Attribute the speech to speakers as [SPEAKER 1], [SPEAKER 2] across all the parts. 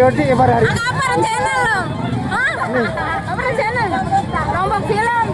[SPEAKER 1] Yodi ibarat hari.
[SPEAKER 2] Apa rencana lo? Hah? Apa rencana? Rombong film.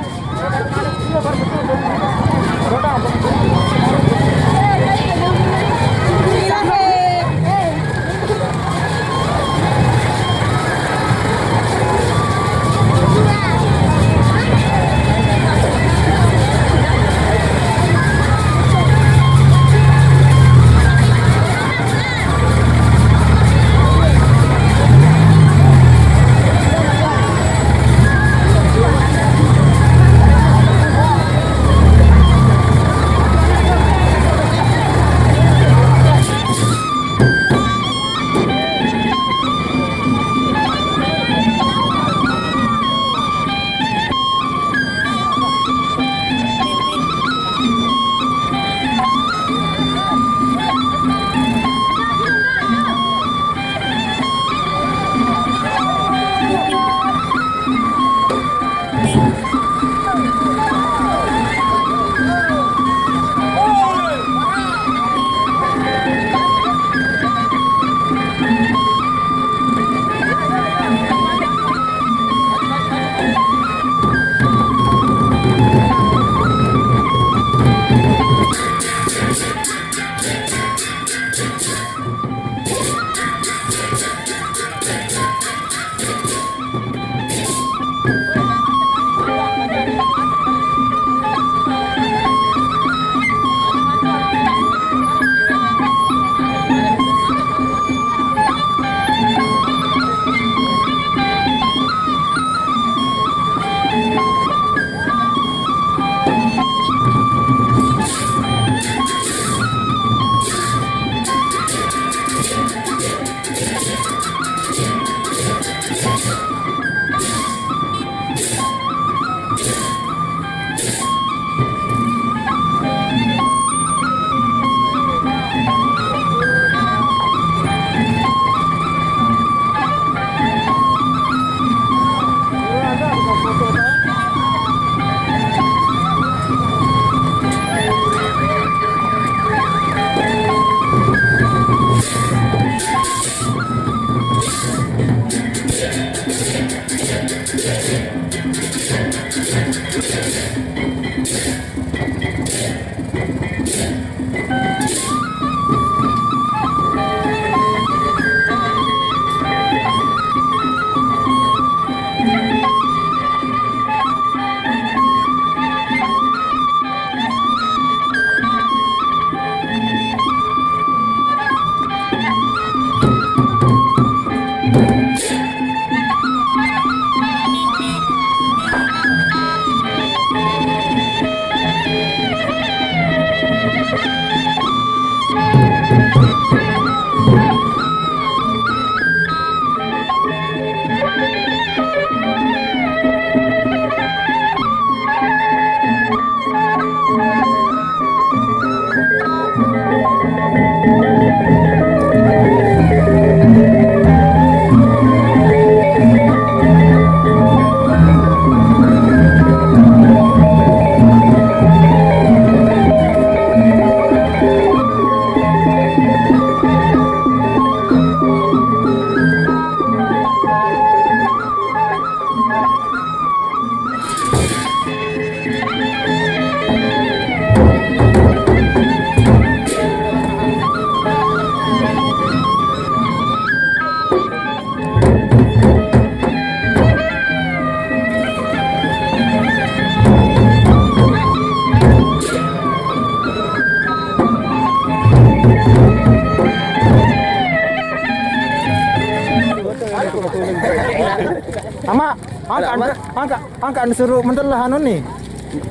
[SPEAKER 1] Angka disuruh mentelah anu nih.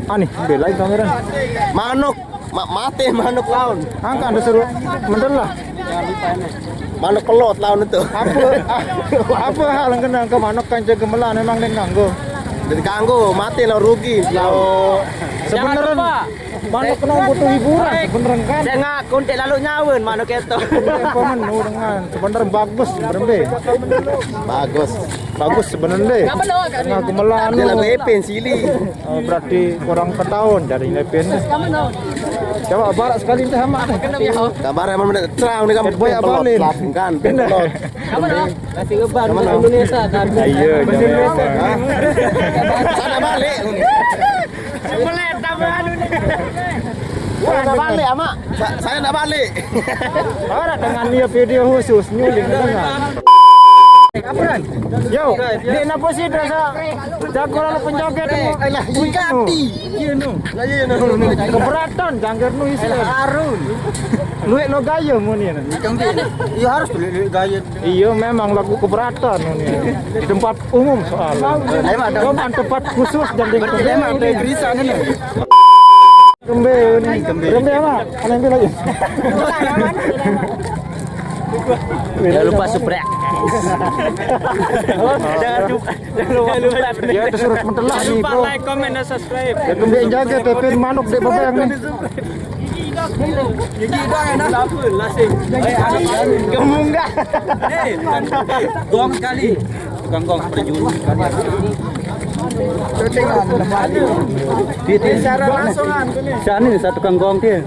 [SPEAKER 1] Nih, belain kamera.
[SPEAKER 3] Manuk, mati manuk laun.
[SPEAKER 1] Angka disuruh mentelah.
[SPEAKER 3] Manuk pelot laun itu.
[SPEAKER 1] Apa hal yang kena ke manuk kanca gemelan memang den nganggo.
[SPEAKER 3] Jadi kanggo mati lo rugi.
[SPEAKER 1] Sebenarnya manuk kena butuh hiburan sebenarnya kan.
[SPEAKER 3] Saya nggak kuntik lalu nyawin manuk itu.
[SPEAKER 1] Menu dengan sebenarnya bagus sebenarnya. Bagus sebenarnya. Nggak gemelan.
[SPEAKER 3] Dia lagu Epin sili.
[SPEAKER 1] Berarti kurang setahun dari Epin. Coba barak sekali itu sama.
[SPEAKER 3] Kabar emang bener terang nih kamu
[SPEAKER 1] Boy abalin.
[SPEAKER 3] Kan pelot.
[SPEAKER 2] Kasih keban Indonesia kan.
[SPEAKER 1] Ayo,
[SPEAKER 3] Sana balik.
[SPEAKER 2] Boleh tambahan
[SPEAKER 3] Saya nggak balik, Ama. Saya nggak balik.
[SPEAKER 1] Orang dengan dia video khusus nyuling dengan. Kapan? Yo, di napa sih rasa jago lalu penjoget
[SPEAKER 3] Lah, ganti.
[SPEAKER 1] Iya nu.
[SPEAKER 3] Lah iya no.
[SPEAKER 1] Keberatan jangkar nu isle. Harun. Luwe lo gaya mun ieu.
[SPEAKER 3] Iya harus tuh gaya.
[SPEAKER 1] Iya memang lagu keberatan nu nih. Di tempat umum soal. Ada tempat khusus dan di
[SPEAKER 3] Emang ada gerisa kan ya?
[SPEAKER 1] Kembe apa? Ana yang lagi.
[SPEAKER 3] Jangan lupa subrek. Jangan lupa.
[SPEAKER 1] Ya itu surat mentelah nih, Bro.
[SPEAKER 2] like, comment, dan subscribe.
[SPEAKER 1] Ya kembe jaga tepin manuk dek bebayang nih.
[SPEAKER 3] Gemung dah.
[SPEAKER 2] Gong sekali. Tukang gong perjuru.
[SPEAKER 1] Di secara langsungan ini.
[SPEAKER 2] Sana nih satu tukang gong dia.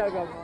[SPEAKER 1] Iya, Gam.